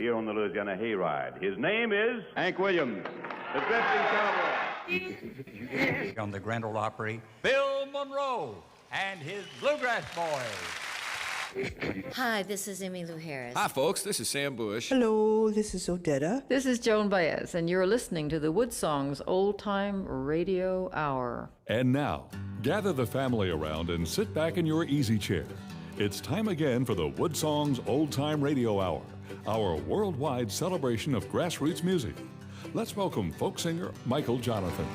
here on the Louisiana Hayride. His name is Hank Williams, the drifting cowboy. On the Grand Ole Opry, Bill Monroe and his Bluegrass Boys. Hi, this is Emmylou Harris. Hi, folks. This is Sam Bush. Hello, this is Odetta. This is Joan Baez, and you're listening to the WoodSongs Old Time Radio Hour. And now, gather the family around and sit back in your easy chair. It's time again for the WoodSongs Old Time Radio Hour, our worldwide celebration of grassroots music. Let's welcome folk singer Michael Jonathan.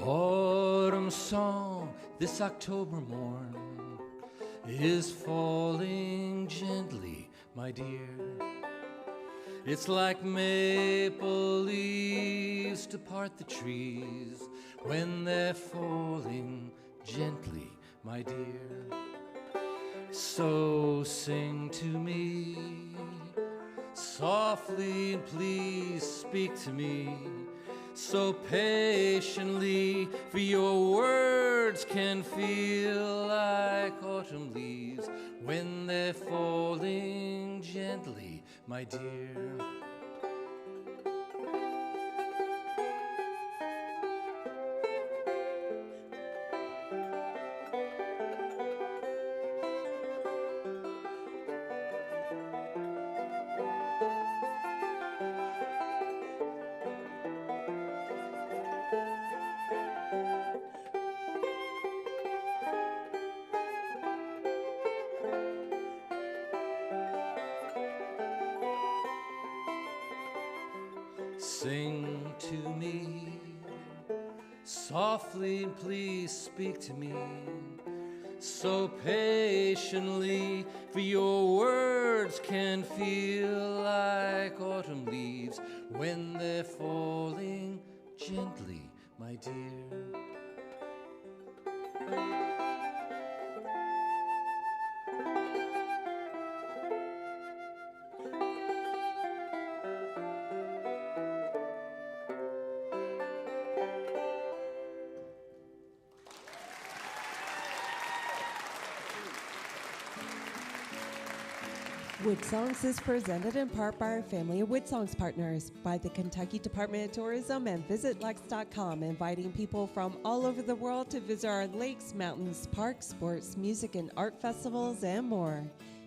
Autumn song this October morn is falling gently, my dear. It's like maple leaves to part the trees when they're falling gently, my dear. So sing to me softly and please speak to me so patiently, for your words can feel like autumn leaves when they're falling gently, my dear. Sing to me softly and please speak to me so patiently, for your words can feel like autumn leaves when they're falling gently, my dear. WoodSongs is presented in part by our family of WoodSongs partners, by the Kentucky Department of Tourism and VisitLex.com, inviting people from all over the world to visit our lakes, mountains, parks, sports, music, and art festivals, and more.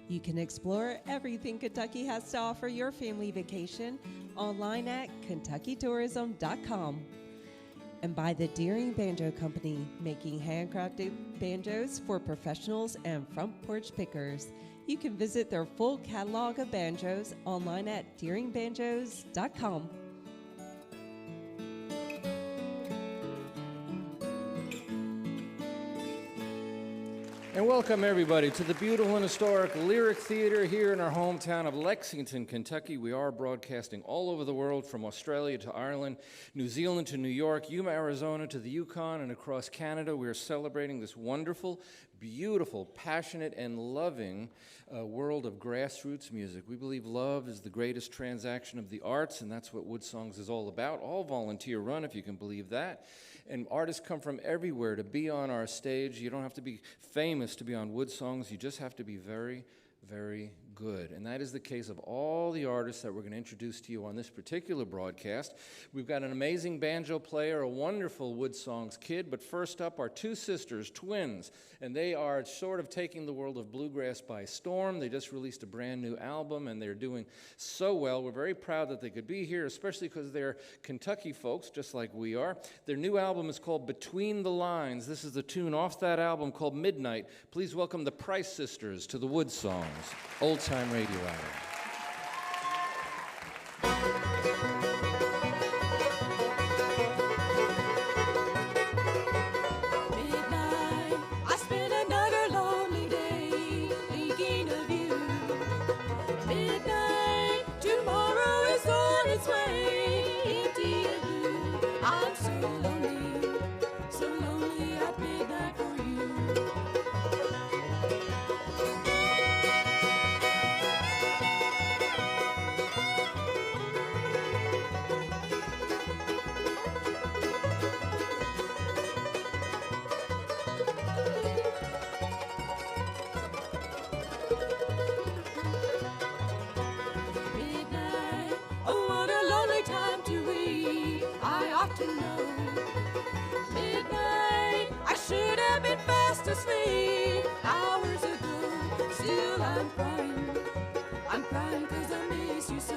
You can explore everything Kentucky has to offer your family vacation online at KentuckyTourism.com. And by the Deering Banjo Company, making handcrafted banjos for professionals and front porch pickers. You can visit their full catalog of banjos online at deeringbanjos.com. And welcome everybody to the beautiful and historic Lyric Theater here in our hometown of Lexington, Kentucky. We are broadcasting all over the world, from Australia to Ireland, New Zealand to New York, Yuma, Arizona to the Yukon, and across Canada. We are celebrating this wonderful, beautiful, passionate, and loving world of grassroots music. We believe love is the greatest transaction of the arts, and that's what WoodSongs is all about. All volunteer run, if you can believe that. And artists come from everywhere to be on our stage. You don't have to be famous to be on WoodSongs. You just have to be very, very good. And that is the case of all the artists that we're going to introduce to you on this particular broadcast. We've got an amazing banjo player, a wonderful WoodSongs kid, but first up are two sisters, twins, and they are sort of taking the world of bluegrass by storm. They just released a brand new album, and they're doing so well. We're very proud that they could be here, especially because they're Kentucky folks, just like we are. Their new album is called Between the Lines. This is the tune off that album called Midnight. Please welcome the Price Sisters to the WoodSongs Old Time Radio Hour. Midnight, I spent another lonely day thinking of you. asleep hours ago. Still I'm crying 'cause I miss you so.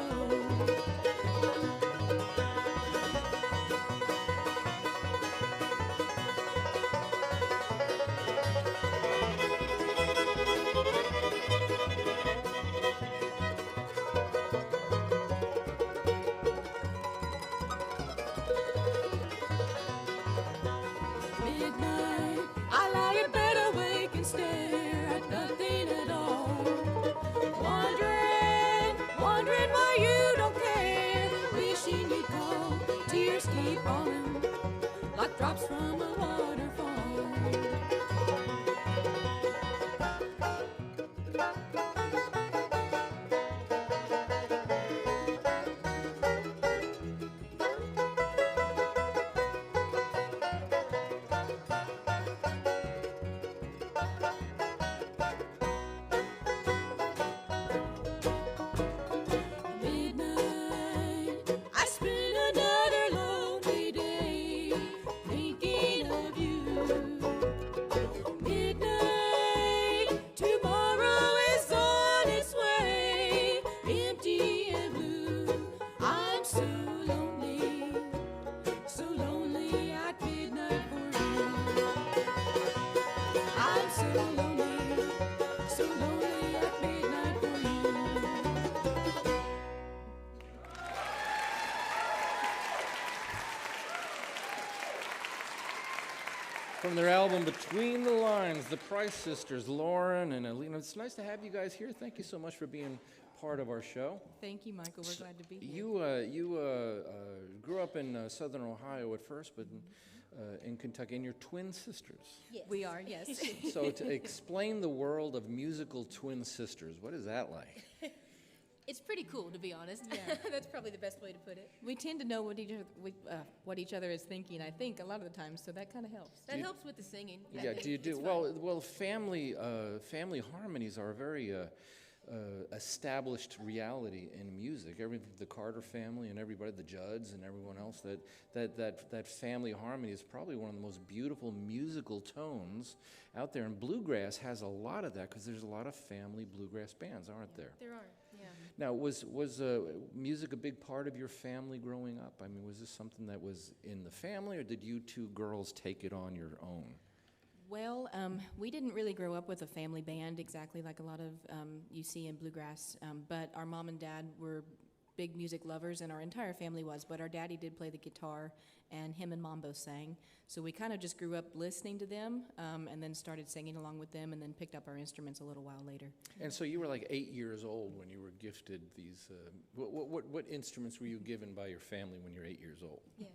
Midnight, I lie in bed awake and stare at nothing at all. Wondering why you don't care. Wishing you'd call. Tears keep falling like drops from a waterfall. Midnight, I spend another lonely day thinking of you. Midnight, tomorrow is on its way, empty and blue. I'm so lonely at midnight for you. I'm so lonely at midnight for you. From their album Between the Lines, the Price Sisters, Lauren and Alina. It's nice to have you guys here. Thank you so much for being part of our show. Thank you, Michael. We're glad to be here. You grew up in southern Ohio at first, but in Kentucky, and you're twin sisters. Yes. We are, yes. So to explain the world of musical twin sisters, what is that like? It's pretty cool, to be honest. Yeah. That's probably the best way to put it. We tend to know what each other is thinking, I think, a lot of the time, so that kind of helps. That helps with the singing. Yeah, do you do? It's Well, family harmonies are a very established reality in music. Everything, the Carter family and everybody, the Judds and everyone else, that family harmony is probably one of the most beautiful musical tones out there. And bluegrass has a lot of that because there's a lot of family bluegrass bands, aren't there? There are, yeah. Now, was music a big part of your family growing up? I mean, was this something that was in the family, or did you two girls take it on your own? Well, we didn't really grow up with a family band exactly like a lot of you see in bluegrass, but our mom and dad were big music lovers, and our entire family was, but our daddy did play the guitar, and him and mom both sang. So we kind of just grew up listening to them, and then started singing along with them, and then picked up our instruments a little while later. And so you were like 8 years old when you were gifted these, what instruments were you given by your family when you were 8 years old? Yeah.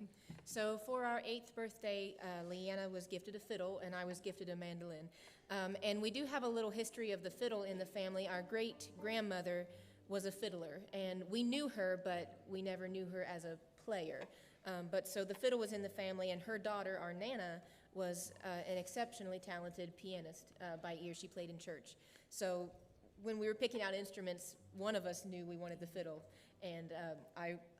So for our 8th birthday, Leanna was gifted a fiddle, and I was gifted a mandolin. And we do have a little history of the fiddle in the family. Our great-grandmother was a fiddler, and we knew her, but we never knew her as a player. But so the fiddle was in the family, and her daughter, our Nana, was an exceptionally talented pianist by ear. She played in church. So when we were picking out instruments, one of us knew we wanted the fiddle, and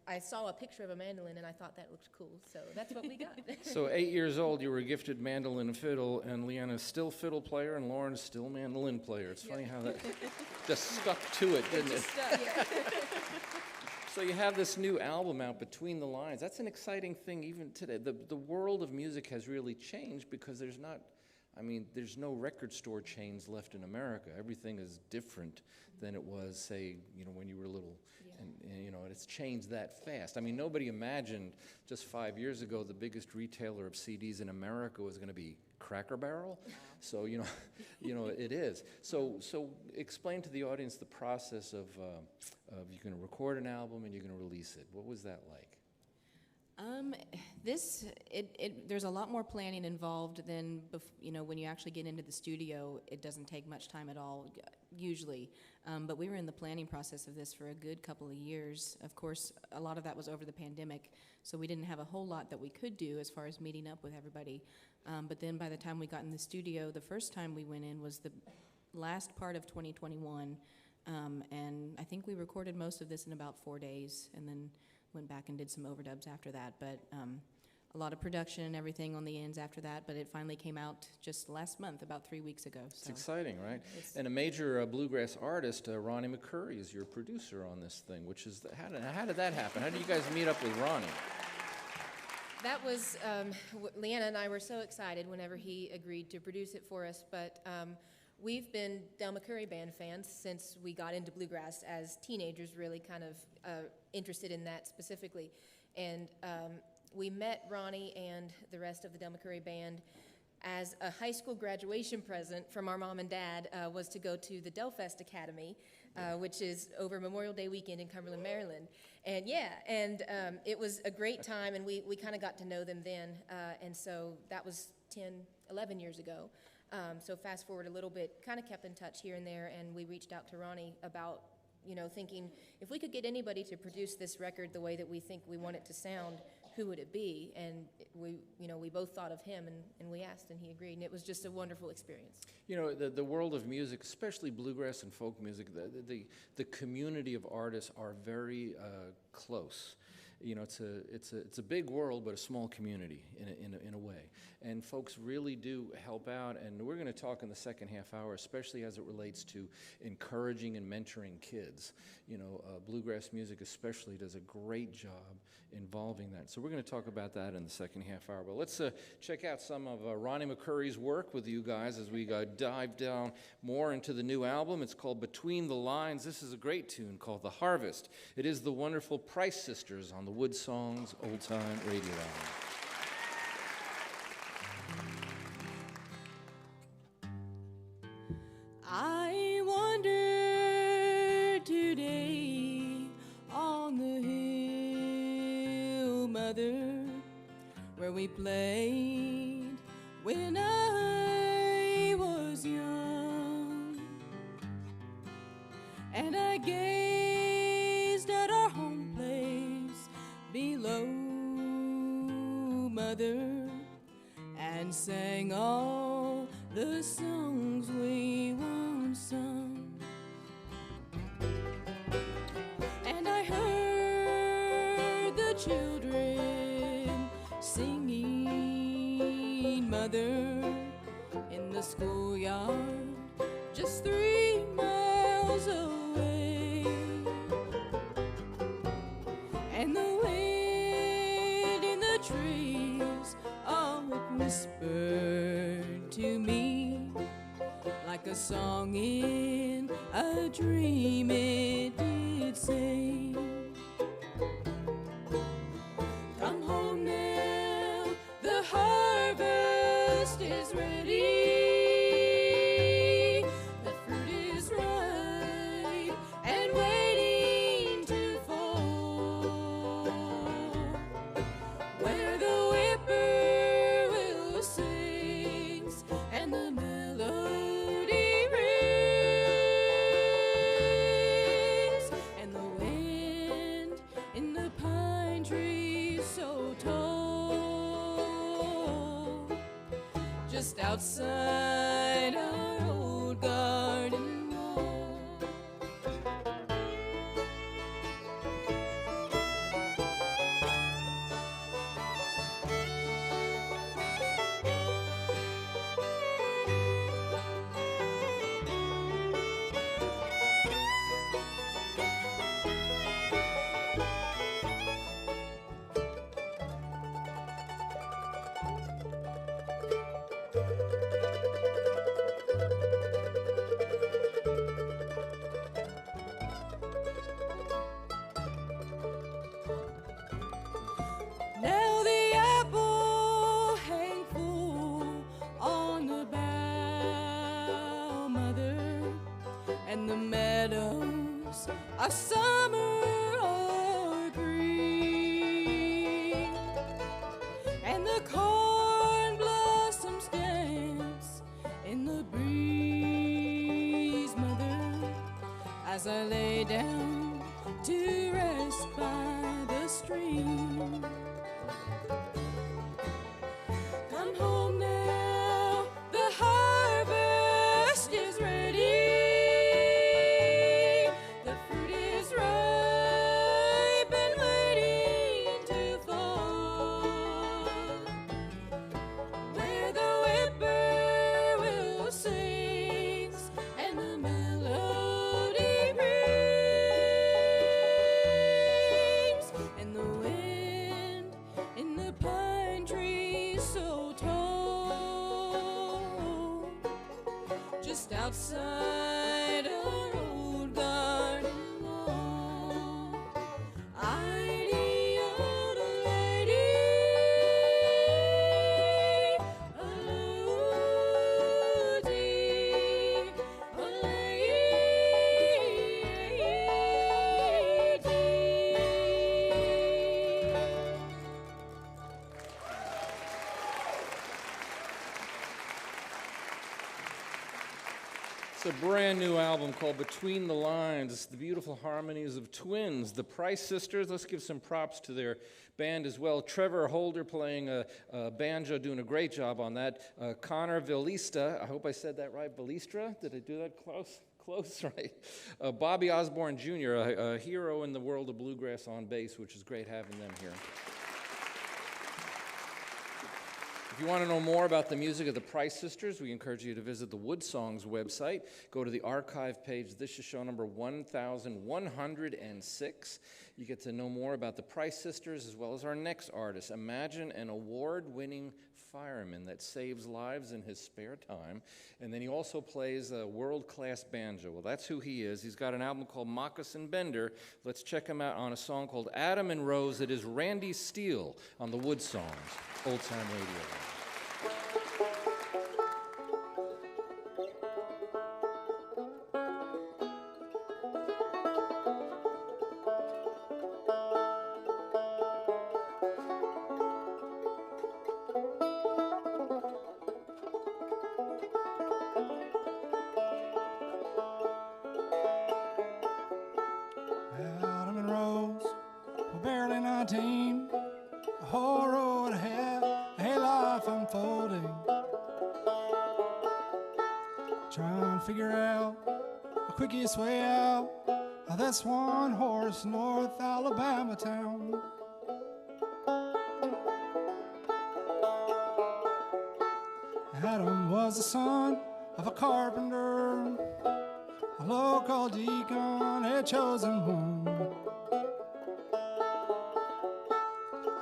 I saw a picture of a mandolin, and I thought that looked cool, so that's what we got. So 8 years old, you were gifted mandolin and fiddle, and Leanna's still fiddle player, and Lauren's still mandolin player. It's funny how that just stuck to it, didn't it? Yeah. So you have this new album out, Between the Lines. That's an exciting thing even today. The world of music has really changed because there's no record store chains left in America. Everything is different than it was, say, when you were little. Yeah. And it's changed that fast. I mean, nobody imagined just 5 years ago the biggest retailer of CDs in America was going to be Cracker Barrel. Wow. So, it is. So explain to the audience the process of you're going to record an album and you're going to release it. What was that like? There's a lot more planning involved than when you actually get into the studio. It doesn't take much time at all, usually. But we were in the planning process of this for a good couple of years. Of course, a lot of that was over the pandemic, so we didn't have a whole lot that we could do as far as meeting up with everybody. But then by the time we got in the studio, the first time we went in was the last part of 2021, and I think we recorded most of this in about 4 days, and then went back and did some overdubs after that. But a lot of production and everything on the ends after that, but it finally came out just last month, about 3 weeks ago. It's exciting, right? And a major bluegrass artist, Ronnie McCurry, is your producer on this thing, which is, how did that happen? How did you guys meet up with Ronnie? That was, Leanna and I were so excited whenever he agreed to produce it for us, but we've been Del McCurry Band fans since we got into bluegrass as teenagers, really kind of interested in that specifically. And we met Ronnie and the rest of the Del McCurry Band as a high school graduation present from our mom and dad was to go to the Delfest Academy, which is over Memorial Day weekend in Cumberland, Maryland. And it was a great time, and we kind of got to know them then. And so that was 10, 11 years ago. So fast forward a little bit, kind of kept in touch here and there, and we reached out to Ronnie about, thinking if we could get anybody to produce this record the way that we think we want it to sound, who would it be? And we both thought of him, and we asked, and he agreed, and it was just a wonderful experience. The world of music, especially bluegrass and folk music, the community of artists are very close. It's a big world, but a small community in a way. And folks really do help out, and we're going to talk in the second half hour, especially as it relates to encouraging and mentoring kids. Bluegrass music especially does a great job involving that. So we're going to talk about that in the second half hour. But let's check out some of Ronnie McCurry's work with you guys as we dive down more into the new album. It's called Between the Lines. This is a great tune called The Harvest. It is the wonderful Price Sisters on the WoodSongs Old Time Radio Hour. I wonder today on the hill, Mother, where we played when I was young, and I gazed at our home place below, Mother, and sang all the songs we once sung. And I heard the children singing, Mother, in the schoolyard just 3 miles away. And the wind in the trees, oh, it whispered to me like a song in a dream, it did say, come home now, the harvest is ready, the fruit is ripe and waiting to fall, where the whippoorwill sings and the melody rings, and the wind in the pine trees so tall, just outside our old garden wall. Now the apple hang full on the bough, Mother, and the meadows are summer or green, and the corn blossoms dance in the breeze, Mother, as I lay down to rest by the stream. Come home now, the harvest is ready, the fruit is ripe and waiting to fall, brand new album called Between the Lines. It's the beautiful harmonies of twins, the Price sisters. Let's give some props to their band as well. Trevor Holder playing a banjo, doing a great job on that. Connor Velista, I hope I said that right. Velistra? Did I do that close? Close, right? Bobby Osborne Jr., a hero in the world of bluegrass on bass, which is great having them here. If you want to know more about the music of the Price Sisters, we encourage you to visit the WoodSongs website. Go to the archive page. This is show number 1106. You get to know more about the Price Sisters as well as our next artist. Imagine an award-winning fireman that saves lives in his spare time. And then he also plays a world-class banjo. Well, that's who he is. He's got an album called Moccasin Bender. Let's check him out on a song called Adam and Rose. It is Randy Steele on the WoodSongs, Old Time Radio. Adam and Rose were barely 19. A whole road ahead, a life unfolding. Trying to figure out the quickest way out of that Swan Horse, North Alabama town. Adam was the son of a carpenter, a local deacon had chosen one.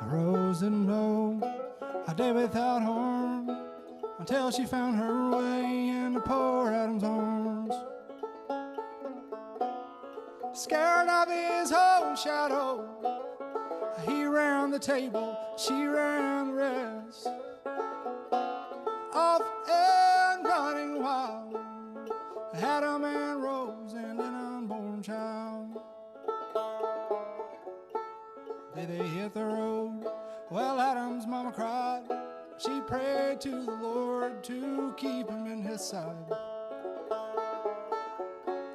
Rose didn't know a day without harm until she found her way into poor Adam's arms. Scared of his own shadow, he ran the table, she ran the rest. Off and running wild, Adam and Rose and an unborn child. Day they hit the road, well, Adam's mama cried. She prayed to the Lord to keep him in his side.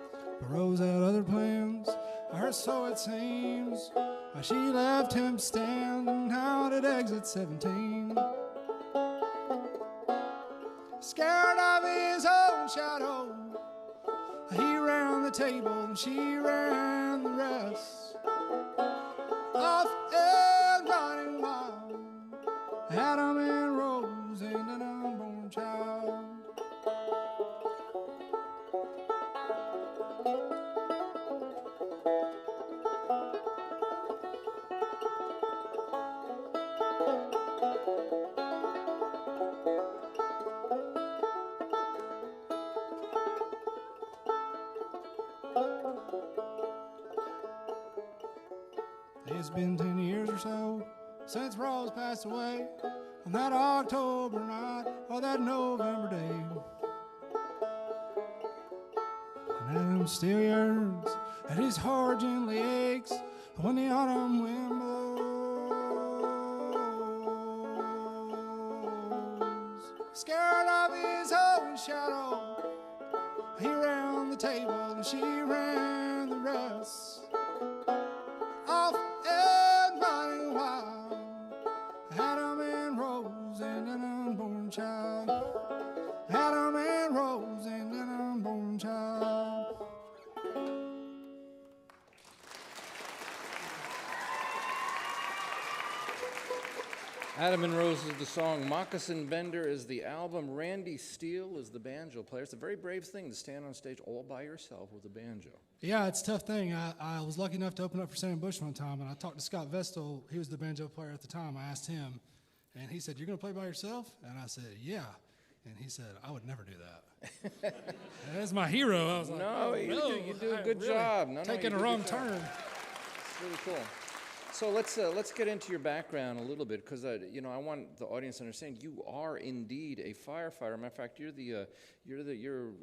But Rose had other plans, or so it seems. She left him standing out at exit 17. Scared of his own shadow, he ran the table and she ran the rest. Off and running wild, Adam and Rose and an unborn child. It's been 10 years or so since Rose passed away, on that October night or that November day. And Adam still yearns, and his heart gently aches when the autumn wind blows. Scared of his own shadow, he ran the table and she ran the rest. Off and running wild, Adam and Rose and an unborn child. Adam and Rose and an unborn child. Adam and Rose is the song. Moccasin Bender is the album. Randy Steele is the banjo player. It's a very brave thing to stand on stage all by yourself with a banjo. Yeah, it's a tough thing. I was lucky enough to open up for Sam Bush one time, and I talked to Scott Vestal. He was the banjo player at the time. I asked him, and he said, "You're going to play by yourself?" And I said, "Yeah." And he said, "I would never do that." That's my hero. I was like, no, you do a good job. No, taking a wrong turn. It's really cool. So let's get into your background a little bit, because I want the audience to understand you are indeed a firefighter. Matter of fact, you're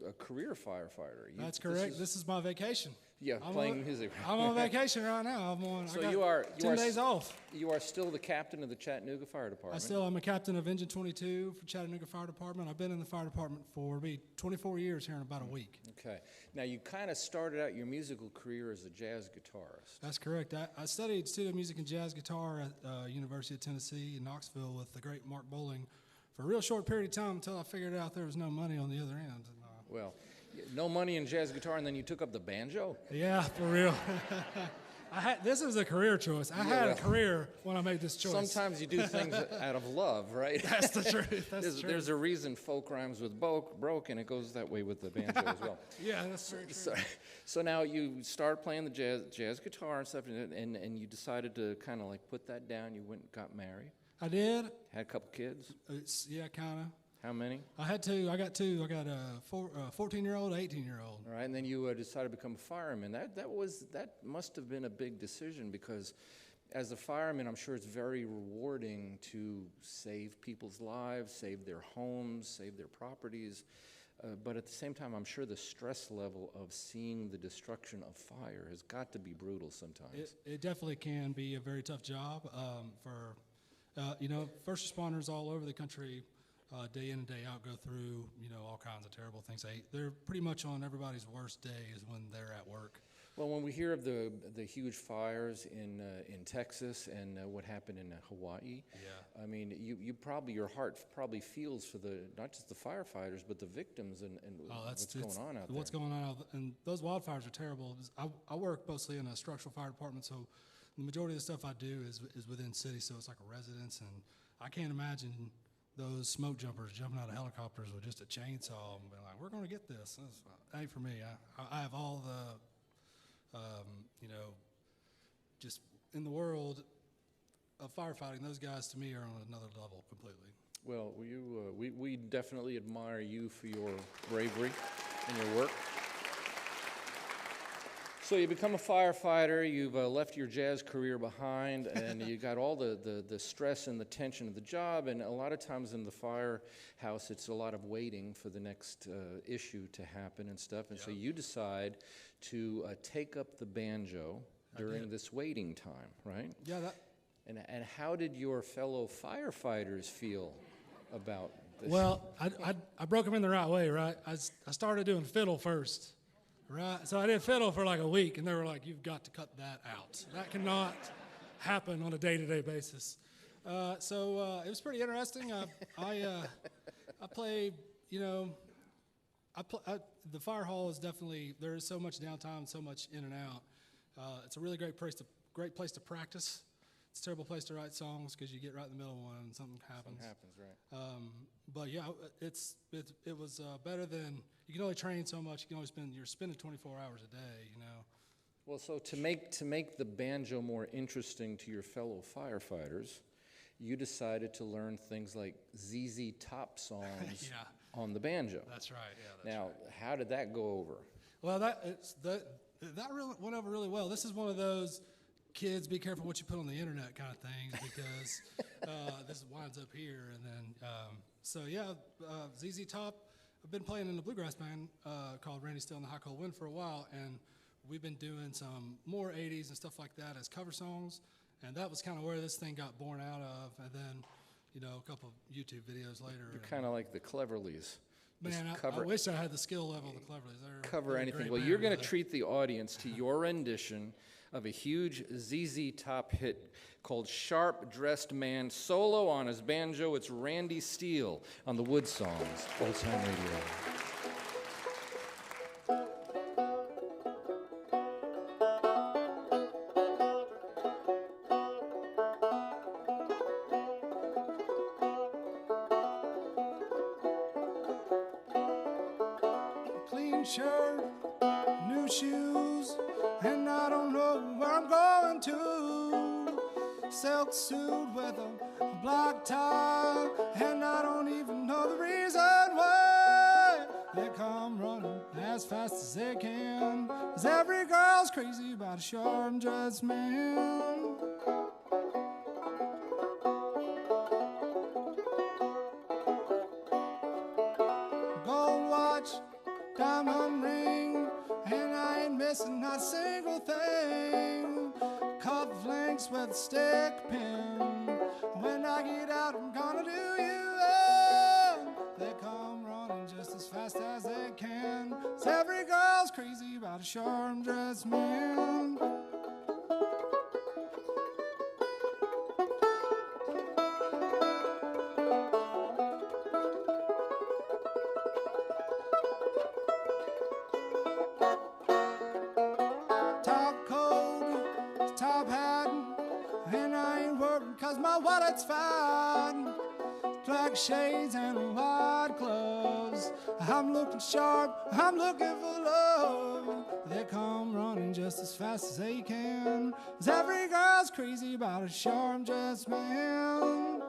a career firefighter. That's correct. This is my vacation. Yeah, playing music. I'm on vacation right now. So I got you are 10 days off. You are still the captain of the Chattanooga Fire Department. I'm a captain of Engine 22 for Chattanooga Fire Department. I've been in the fire department for 24 years here in about a week. Okay. Now, you kind of started out your musical career as a jazz guitarist. That's correct. I studied studio music and jazz guitar at University of Tennessee in Knoxville with the great Mark Bowling for a real short period of time until I figured out there was no money on the other end. Well, no money in jazz guitar, and then you took up the banjo? Yeah, for real. This was a career choice. I had a career when I made this choice. Sometimes you do things out of love, right? That's the truth. There's a reason folk rhymes with broke, and it goes that way with the banjo as well. Yeah, that's very true. So now you started playing the jazz guitar and stuff, and you decided to kind of like put that down. You went and got married. I did. Had a couple kids. Yeah, kind of. How many? I had two. I got two. I got a 14-year-old, 18-year-old. All right, and then you decided to become a fireman. That must have been a big decision, because as a fireman, I'm sure it's very rewarding to save people's lives, save their homes, save their properties. But at the same time, I'm sure the stress level of seeing the destruction of fire has got to be brutal sometimes. It definitely can be a very tough job for first responders all over the country. Day in and day out, go through all kinds of terrible things. They're pretty much on everybody's worst days when they're at work. Well, when we hear of the huge fires in Texas and what happened in Hawaii, I mean, your heart probably feels for not just the firefighters but the victims and what's going on out there. What's going on, and those wildfires are terrible. I work mostly in a structural fire department, so the majority of the stuff I do is within city, so it's like a residence, and I can't imagine those smoke jumpers jumping out of helicopters with just a chainsaw and being like, we're going to get this. That ain't for me. I have all the, just in the world of firefighting, those guys to me are on another level completely. Well, we definitely admire you for your bravery and your work. So you become a firefighter, you've left your jazz career behind, and you got all the stress and the tension of the job, and a lot of times in the firehouse, it's a lot of waiting for the next issue to happen and stuff, and so you decide to take up the banjo during this waiting time, right? Yeah. And how did your fellow firefighters feel about this? Well, I broke them in the right way, right? I started doing fiddle first. Right, so I did fiddle for like a week, and they were like, you've got to cut that out. That cannot happen on a day-to-day basis. So it was pretty interesting. I play, the fire hall is definitely, there is so much downtime, so much in and out. It's a really great place to practice. It's a terrible place to write songs because you get right in the middle of one and something happens. Right. But yeah, it was better than, you can only train so much. You're spending 24 hours a day, Well, so to make the banjo more interesting to your fellow firefighters, you decided to learn things like ZZ Top songs on the banjo. That's right. Yeah. Now, how did that go over? Well, that really went over really well. This is one of those kids, be careful what you put on the internet kind of things, because this winds up here. And then, ZZ Top, I've been playing in a bluegrass band called Randy Steele and the High Cold Wind for a while, and we've been doing some more 80s and stuff like that as cover songs, and that was kind of where this thing got born out of. And then, a couple of YouTube videos later. You're kind of like the Cleverleys. Man, I wish I had the skill level of the Cleverleys. Cover anything. Well, you're going to treat the audience to your rendition of a huge ZZ Top hit called Sharp Dressed Man, solo on his banjo. It's Randy Steele on the WoodSongs Old Time Radio. Clean shirt, new shoes, and I don't know where I'm going to. Silk suit with a black tie, and I don't even know the reason why. They come running as fast as they can, 'cause every girl's crazy about a sharp-dressed man. Gold watch, diamond ring, and I ain't missing missing not a single thing. Cufflinks with a stick pin. When I get out, I'm gonna do you in. They come running just as fast as they can. 'Cause every girl's crazy about a sharp-dressed man. My wallet's fine, black shades and white gloves. I'm looking sharp, I'm looking for love. They come running just as fast as they can. 'Cause every girl's crazy about a sharp-dressed man.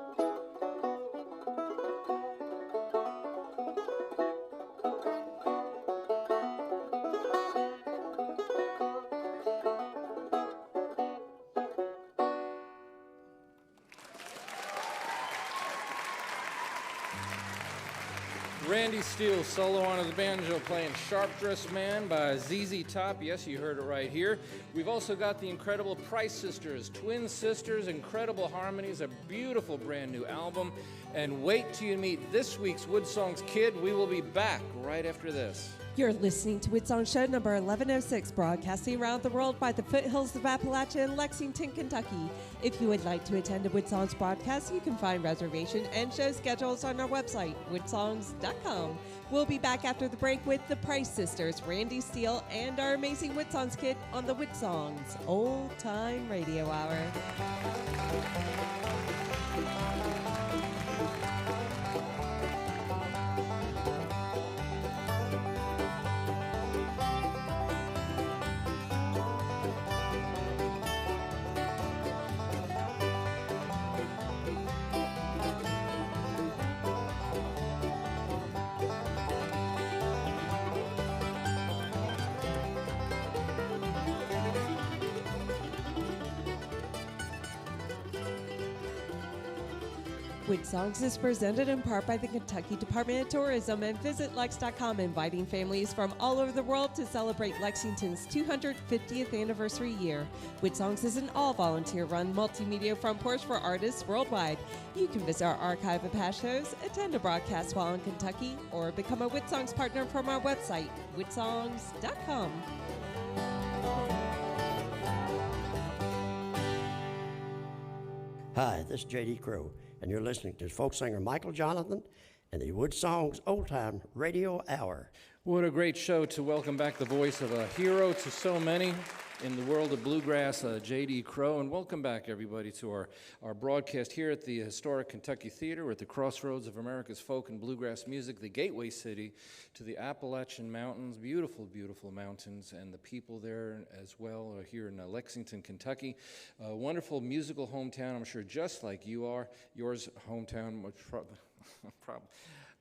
Steele solo on the banjo playing Sharp Dressed Man by ZZ Top. Yes, you heard it right here. We've also got the incredible Price Sisters, twin sisters, incredible harmonies, a beautiful brand new album. And wait till you meet this week's WoodSongs kid. We will be back right after this. You're listening to WoodSongs Show number 1106, broadcasting around the world by the foothills of Appalachia in Lexington, Kentucky. If you would like to attend a WoodSongs broadcast, you can find reservation and show schedules on our website, woodsongs.com. We'll be back after the break with the Price Sisters, Randy Steele, and our amazing WoodSongs kid on the WoodSongs Old Time Radio Hour. WoodSongs is presented in part by the Kentucky Department of Tourism and Visit Lex.com, inviting families from all over the world to celebrate Lexington's 250th anniversary year. WoodSongs is an all-volunteer-run multimedia front porch for artists worldwide. You can visit our archive of past shows, attend a broadcast while in Kentucky, or become a WoodSongs partner from our website, woodsongs.com. Hi, this is J.D. Crowe, and you're listening to folk singer Michael Jonathan and the WoodSongs Old Time Radio Hour. What a great show to welcome back the voice of a hero to so many in the world of bluegrass, J.D. Crowe. And welcome back, everybody, to our broadcast here at the historic Kentucky Theater. We're at the crossroads of America's folk and bluegrass music, the gateway city to the Appalachian Mountains, beautiful, beautiful mountains, and the people there as well here in Lexington, Kentucky. A wonderful musical hometown, I'm sure just like you are. Yours hometown, which probably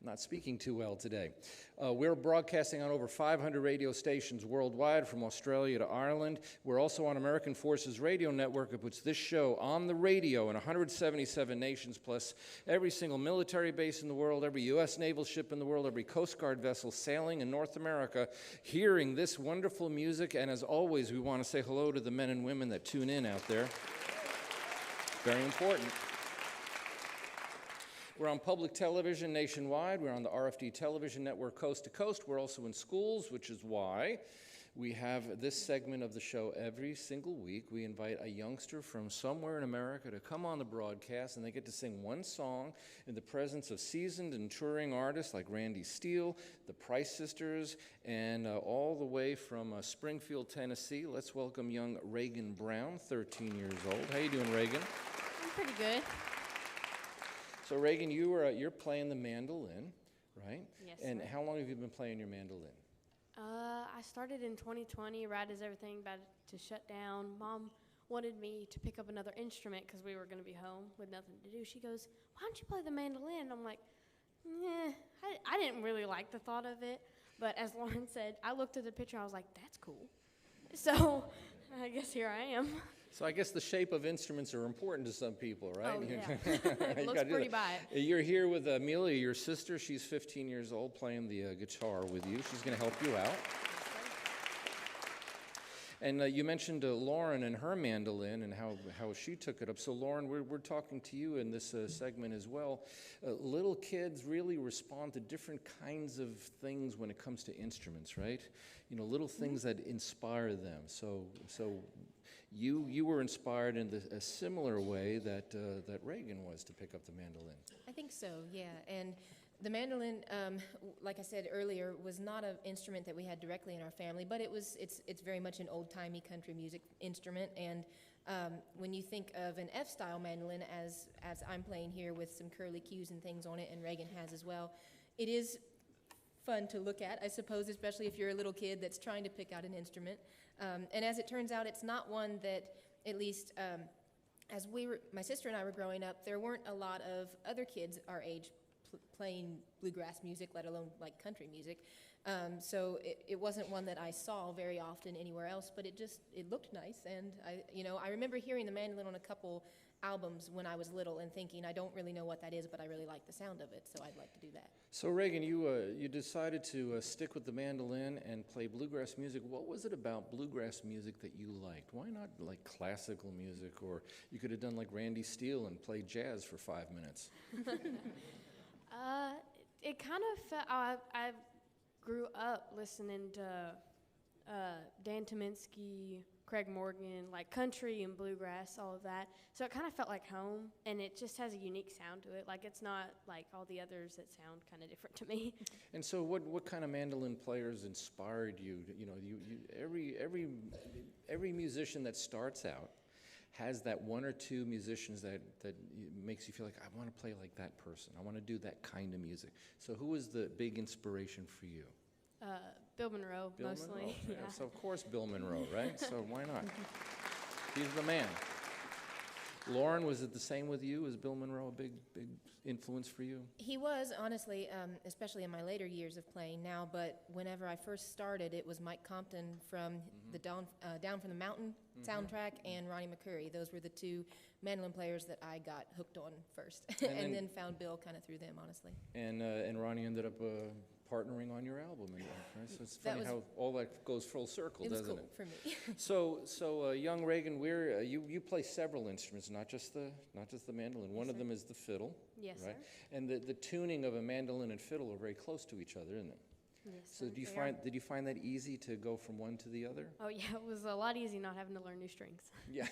not speaking too well today. We're broadcasting on over 500 radio stations worldwide, from Australia to Ireland. We're also on American Forces Radio Network, that puts this show on the radio in 177 nations, plus every single military base in the world, every U.S. naval ship in the world, every Coast Guard vessel sailing in North America, hearing this wonderful music. And as always, we want to say hello to the men and women that tune in out there. Very important. We're on public television nationwide. We're on the RFD television network coast to coast. We're also in schools, which is why we have this segment of the show every single week. We invite a youngster from somewhere in America to come on the broadcast, and they get to sing one song in the presence of seasoned and touring artists like Randy Steele, the Price Sisters, and all the way from Springfield, Tennessee. Let's welcome young Reagan Brown, 13 years old. How you doing, Reagan? I'm pretty good. So, Reagan, you're playing the mandolin, right? Yes, And sir. how long have you been playing your mandolin? I started in 2020, right as everything about to shut down. Mom wanted me to pick up another instrument because we were going to be home with nothing to do. She goes, "Why don't you play the mandolin?" I'm like, I didn't really like the thought of it. But as Lauren said, I looked at the picture, I was like, that's cool. So I guess here I am. So I guess the shape of instruments are important to some people, right? Oh, yeah. It looks pretty by it. You're here with Amelia, your sister. She's 15 years old, playing the guitar with you. She's going to help you out. And you mentioned Lauren and her mandolin and how she took it up. So Lauren, we're talking to you in this segment as well. Little kids really respond to different kinds of things when it comes to instruments, right? You know, little things that inspire them. So you were inspired in a similar way that Reagan was to pick up the mandolin. I think so, yeah. And the mandolin, like I said earlier, was not an instrument that we had directly in our family, but it's very much an old-timey country music instrument. And when you think of an F-style mandolin, as I'm playing here with some curly cues and things on it, and Reagan has as well, it is fun to look at, I suppose, especially if you're a little kid that's trying to pick out an instrument. And as it turns out, it's not one that, at least as my sister and I were growing up, there weren't a lot of other kids our age playing bluegrass music, let alone like country music. So it wasn't one that I saw very often anywhere else, but it looked nice. And I remember hearing the mandolin on a couple albums when I was little and thinking, I don't really know what that is, but I really like the sound of it, so I'd like to do that. So Reagan, you decided to stick with the mandolin and play bluegrass music. What was it about bluegrass music that you liked? Why not like classical music, or you could have done like Randy Steele and played jazz for 5 minutes? It kind of felt, I grew up listening to Dan Tominski, Craig Morgan, like country and bluegrass, all of that. So it kind of felt like home, and it just has a unique sound to it. Like, it's not like all the others that sound kind of different to me. And so what kind of mandolin players inspired you? You know, every musician that starts out has that one or two musicians that makes you feel like, I want to play like that person. I want to do that kind of music. So who was the big inspiration for you? Bill Monroe, Bill mostly. Monroe. Yeah. So of course Bill Monroe, right? So why not? He's the man. Lauren, was it the same with you? Was Bill Monroe a big influence for you? He was, honestly, especially in my later years of playing now, but whenever I first started, it was Mike Compton from the Down from the Mountain soundtrack and Ronnie McCoury. Those were the two mandolin players that I got hooked on first, and then found Bill kind of through them, honestly. And Ronnie ended up partnering on your album, right? So it's funny how all that goes full circle, doesn't it? It was cool for me. So young Reagan, you play several instruments, not just the mandolin. One of them is the fiddle, yes, right? Sir. And the tuning of a mandolin and fiddle are very close to each other, isn't it? Yes, so did you find that easy to go from one to the other? Oh yeah, it was a lot easy not having to learn new strings. Yeah.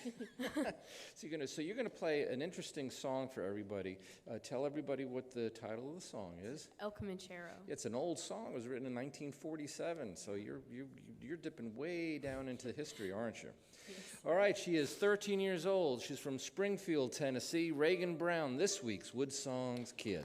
So you're gonna play an interesting song for everybody. Tell everybody what the title of the song is. El Comanchero. It's an old song. It was written in 1947. So you're dipping way down into history, aren't you? Yes. All right. She is 13 years old. She's from Springfield, Tennessee. Reagan Brown, this week's WoodSongs Kid.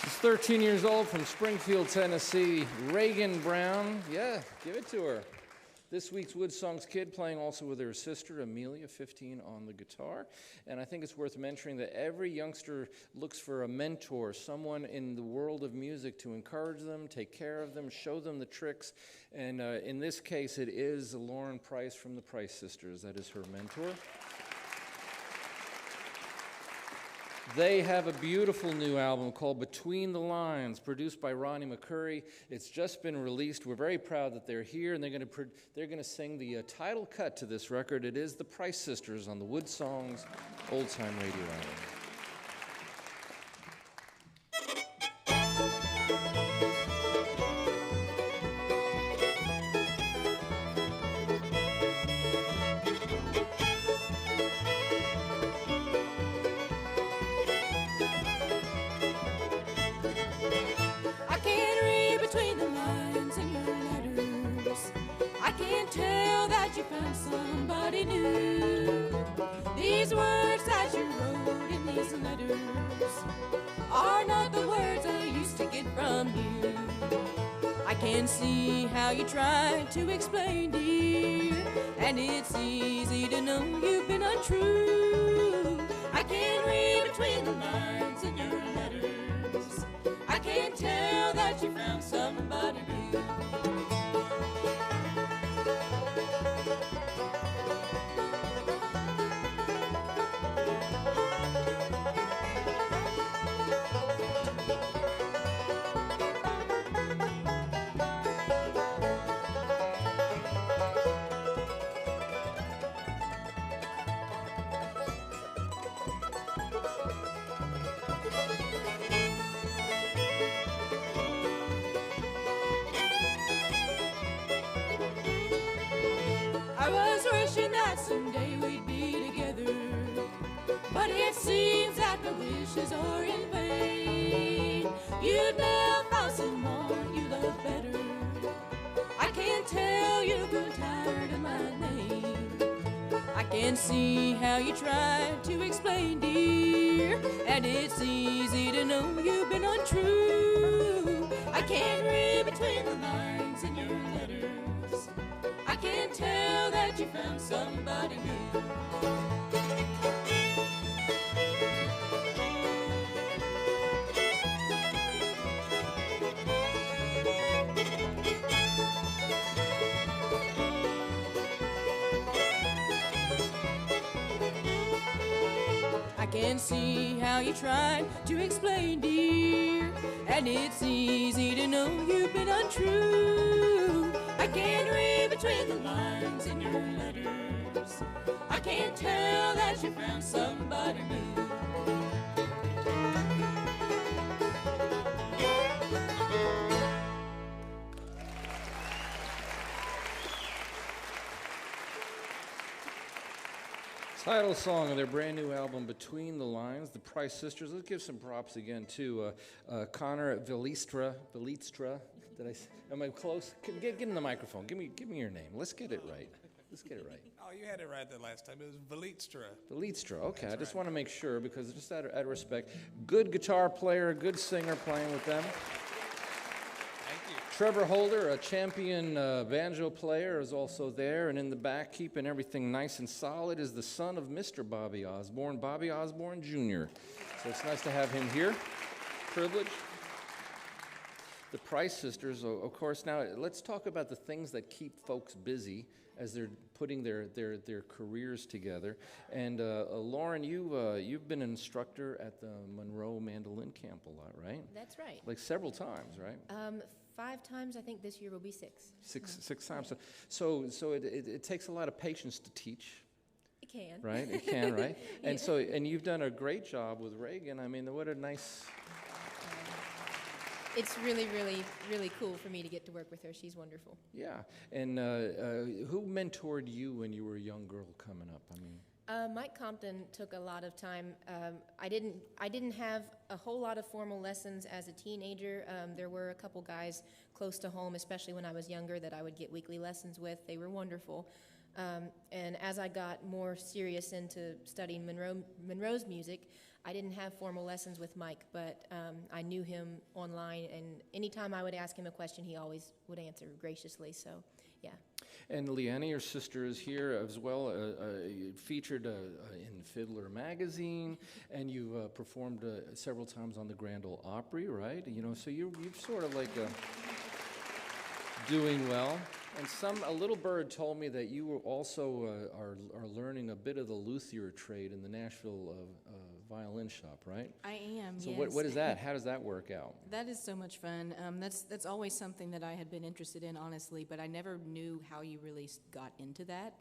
She's 13 years old from Springfield, Tennessee. Reagan Brown. Yeah, give it to her. This week's WoodSongs kid playing also with her sister, Amelia, 15, on the guitar. And I think it's worth mentioning that every youngster looks for a mentor, someone in the world of music to encourage them, take care of them, show them the tricks. And in this case, it is Lauren Price from the Price Sisters. That is her mentor. They have a beautiful new album called Between the Lines, produced by Ronnie McCurry. It's just been released. We're very proud that they're here, and they're going to sing the title cut to this record. It is the Price Sisters on the WoodSongs Old Time Radio album. Somebody new. These words that you wrote in these letters are not the words I used to get from you. I can see how you try to explain, dear, and it's easy to know you've been untrue. I can read between the lines in your letters. I can tell that you found somebody new. Someday we'd be together, but it seems that the wishes are in vain. You've now found someone you love better. I can tell you grew tired of my name. I can see how you tried to explain, dear, and it's easy to know you've been untrue. I can read between the lines in your letters. I can tell that you found somebody new. I can see how you tried to explain, dear, and it's easy to know you've been untrue. I can read between the lines in your letters. I can tell that you found somebody new. Title song of their brand new album, Between the Lines, the Price Sisters. Let's give some props again to Connor Velistra. Am I close? Get in the microphone. Give me your name. Let's get it right. Oh, you had it right the last time. It was Velistra. Velistra. Okay, I just want to make sure because just out of respect. Good guitar player, good singer playing with them. Trevor Holder, a champion banjo player, is also there, and in the back, keeping everything nice and solid, is the son of Mr. Bobby Osborne Jr. So it's nice to have him here. Privilege. The Price Sisters, of course. Now, let's talk about the things that keep folks busy as they're putting their careers together. And Lauren, you've been an instructor at the Monroe Mandolin Camp a lot, right? That's right. Like several times, right? 5 times. I think this year will be 6. Six times. So it takes a lot of patience to teach. It can. Right? It can, right? And Yeah. and you've done a great job with Reagan. I mean, what a nice... It's really, really, really cool for me to get to work with her. She's wonderful. Yeah. And who mentored you when you were a young girl coming up? I mean... Mike Compton took a lot of time. I didn't have a whole lot of formal lessons as a teenager. There were a couple guys close to home, especially when I was younger, that I would get weekly lessons with. They were wonderful. And as I got more serious into studying Monroe's music, I didn't have formal lessons with Mike, but I knew him online, and anytime I would ask him a question, he always would answer graciously. So Yeah. And Leanna, your sister, is here as well, featured in Fiddler magazine, and you've performed several times on the Grand Ole Opry, right? You know, so you're sort of like doing well. And a little bird told me that you also are learning a bit of the luthier trade in the Nashville violin shop, right? I am, so yes. what is that? How does that work out? That is so much fun. That's always something that I had been interested in, honestly, but I never knew how you really got into that.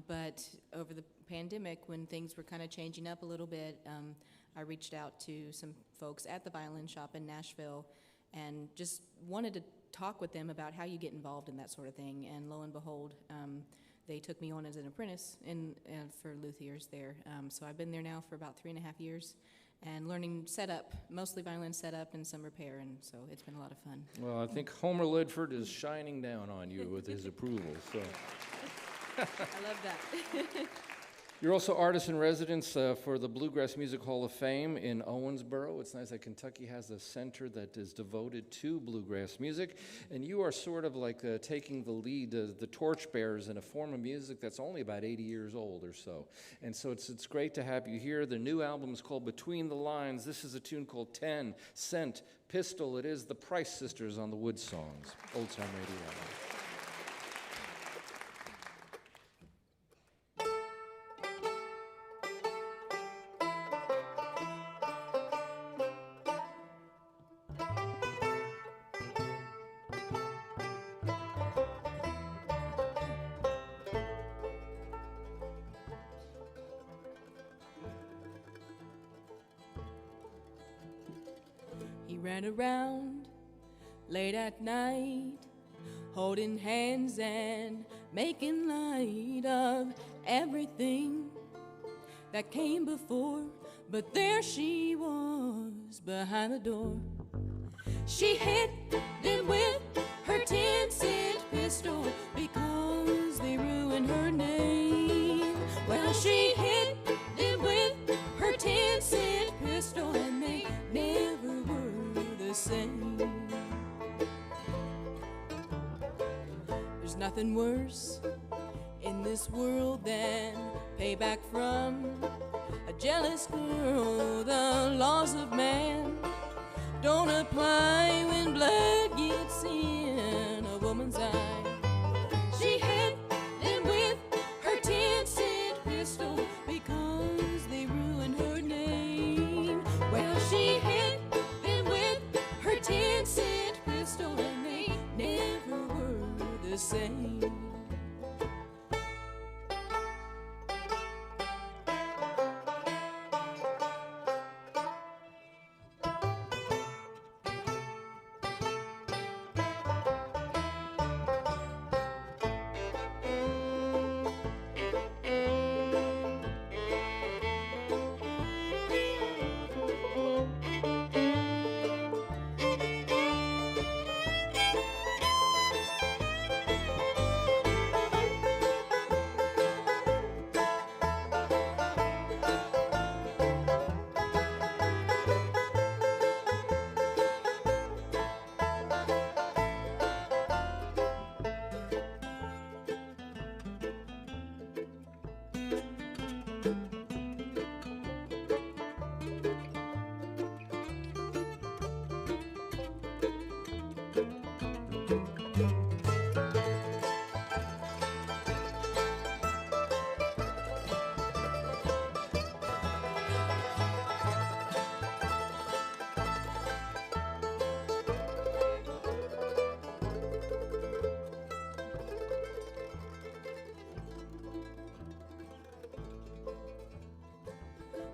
But over the pandemic, when things were kind of changing up a little bit, I reached out to some folks at the violin shop in Nashville and just wanted to talk with them about how you get involved in that sort of thing. And lo and behold, they took me on as an apprentice for luthiers there. So I've been there now for about 3.5 years and learning setup, mostly violin setup and some repair, and so it's been a lot of fun. Well, I think Homer Lidford is shining down on you with his approval. So. I love that. You're also artist in residence for the Bluegrass Music Hall of Fame in Owensboro. It's nice that Kentucky has a center that is devoted to bluegrass music, and you are sort of like taking the lead, the torchbearers in a form of music that's only about 80 years old or so. And so it's great to have you here. The new album is called Between the Lines. This is a tune called 10 Cent Pistol. It is the Price Sisters on the WoodSongs, Old Time Radio. He ran around late at night, holding hands and making light of everything that came before. But there she was behind the door. She hit them with her 10-cent pistol because they ruined her name. Well, she hit them with her 10-cent pistol and they never were the same. There's nothing worse in this world than payback from a jealous girl. The laws of man don't apply when blood gets in a woman's eye. She hit them with her 10-cent pistol because they ruined her name. Well, she hit them with her 10-cent pistol and they never were the same.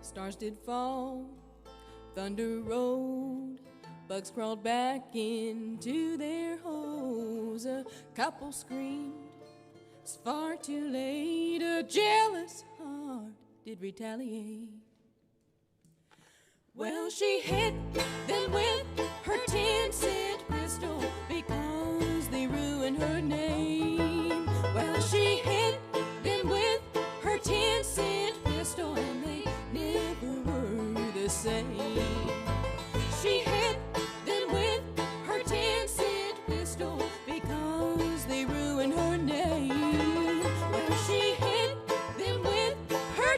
Stars did fall, thunder rolled, bugs crawled back into their holes. A couple screamed, it's far too late. A jealous heart did retaliate. Well, she hit them with her 10-cent pistol because they ruined her name. Well, she hit them with her 10-cent pistol and they never were the same. She hit them with her 10-cent pistol because they ruined her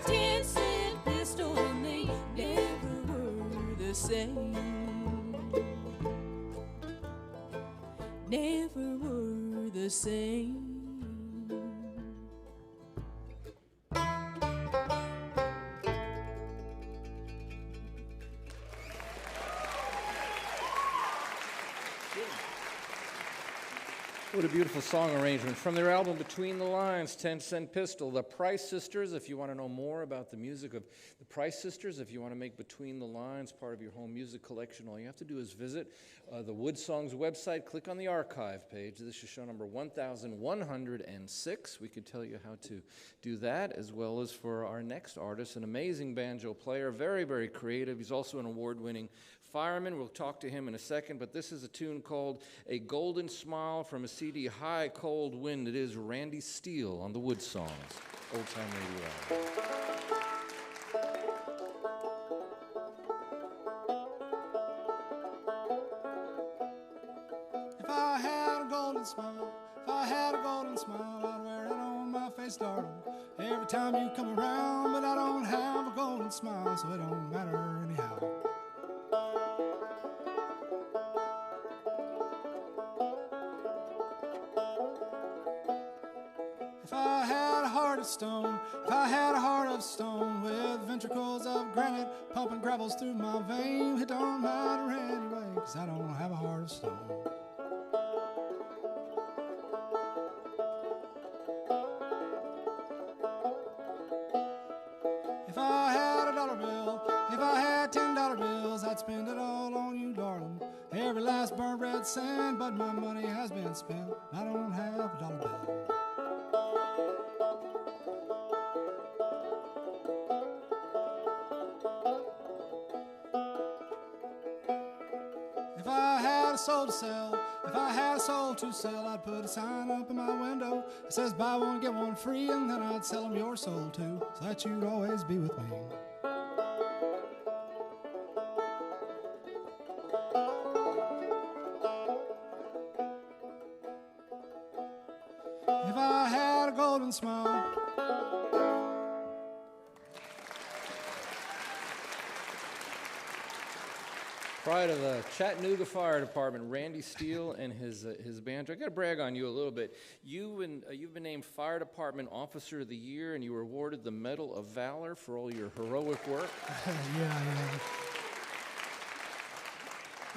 10-cent pistol, and they never were the same. Never were the same. What a beautiful song arrangement. From their album Between the Lines, 10-Cent Pistol, the Price Sisters. If you want to know more about the music of the Price Sisters, if you want to make Between the Lines part of your home music collection, all you have to do is visit the WoodSongs website, click on the archive page. This is show number 1106. We could tell you how to do that, as well as for our next artist, an amazing banjo player, very, very creative. He's also an award-winning fireman. We'll talk to him in a second, but this is a tune called A Golden Smile from a CD, High Cold Wind. It is Randy Steele on the WoodSongs, Old Time Radio. If I had a golden smile, if I had a golden smile, I'd wear it on my face, darling, every time you come around. But I don't have a golden smile, so it don't matter anyhow. If I had a heart of stone, if I had a heart of stone with ventricles of granite pumping gravels through my veins, it don't matter anyway, 'cause I don't have a heart of stone. If I had a dollar bill, if I had $10 bills, I'd spend it all on you, darling. Every last burnt red cent, but my money has been spent. I don't have a dollar bill. If I had a soul to sell, if I had a soul to sell, I'd put a sign up in my window that says buy one, get one free, and then I'd sell them your soul too, so that you'd always be with me. If I had a golden smile. Pride of the Chattanooga Fire Department, Randy Steele and his banjo. I got to brag on you a little bit. You've been named Fire Department Officer of the Year, and you were awarded the Medal of Valor for all your heroic work. Yeah.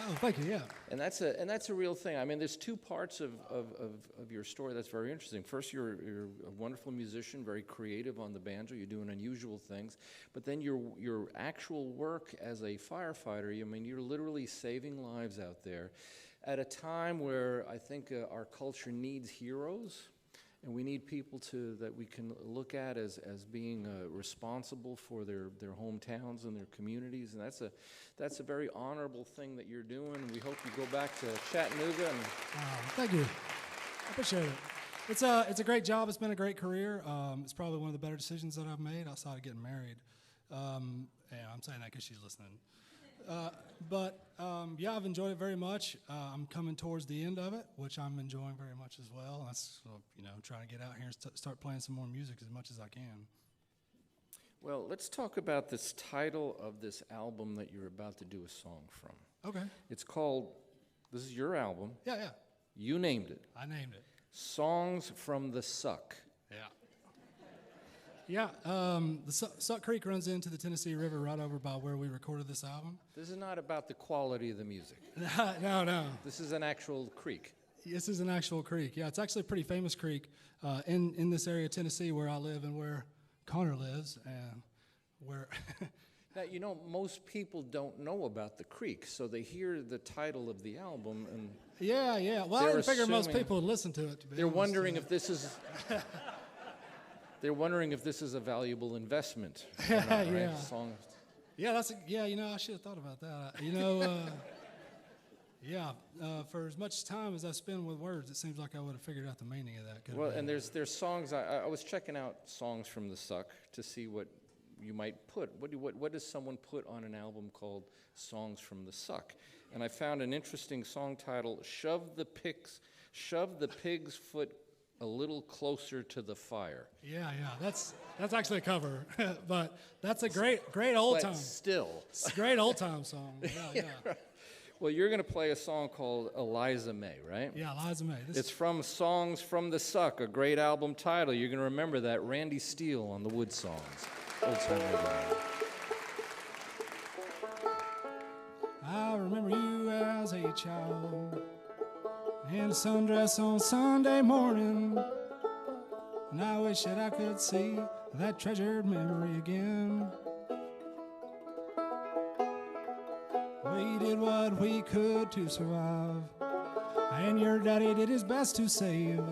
Oh, thank you. Yeah. And that's a real thing. I mean, there's two parts of your story that's very interesting. First, you're a wonderful musician, very creative on the banjo. You're doing unusual things. But then your actual work as a firefighter, I mean, you're literally saving lives out there at a time where I think our culture needs heroes. And we need people that we can look at as being responsible for their hometowns and their communities, and that's a very honorable thing that you're doing. We hope you go back to Chattanooga. Thank you. I appreciate it. It's a great job. It's been a great career. It's probably one of the better decisions that I've made outside of getting married. Yeah, I'm saying that because she's listening. Yeah, I've enjoyed it very much. I'm coming towards the end of it, which I'm enjoying very much as well. That's, trying to get out here and start playing some more music as much as I can. Well, let's talk about this title of this album that you're about to do a song from. Okay. It's called, this is your album. Yeah. You named it. I named it. Songs from the Suck. Yeah, the Suck Creek runs into the Tennessee River right over by where we recorded this album. This is not about the quality of the music. No. This is an actual creek. This is an actual creek. Yeah, it's actually a pretty famous creek in this area of Tennessee where I live and where Connor lives, and where. Now, most people don't know about the creek, so they hear the title of the album and. Yeah. Well, I didn't figure most people would listen to it. They're wondering if this is. They're wondering if this is a valuable investment. Yeah. Song. Yeah, I should have thought about that. For as much time as I spend with words, it seems like I would have figured out the meaning of that. Well, and there's songs. I was checking out songs from the Suck to see what you might put. What does someone put on an album called Songs from the Suck? And I found an interesting song title: Shove the Pig's Foot A Little Closer to the Fire. Yeah, that's actually a cover, but that's a great old But time. still. It's a great old time song. Yeah. Well, you're going to play a song called Eliza May, right? Yeah, Eliza May. It's from Songs from the Suck, a great album title. You're going to remember that. Randy Steele on the WoodSongs. Old time radio. I remember you as a child in a sundress on Sunday morning, and I wish that I could see that treasured memory again. We did what we could to survive, and your daddy did his best to save.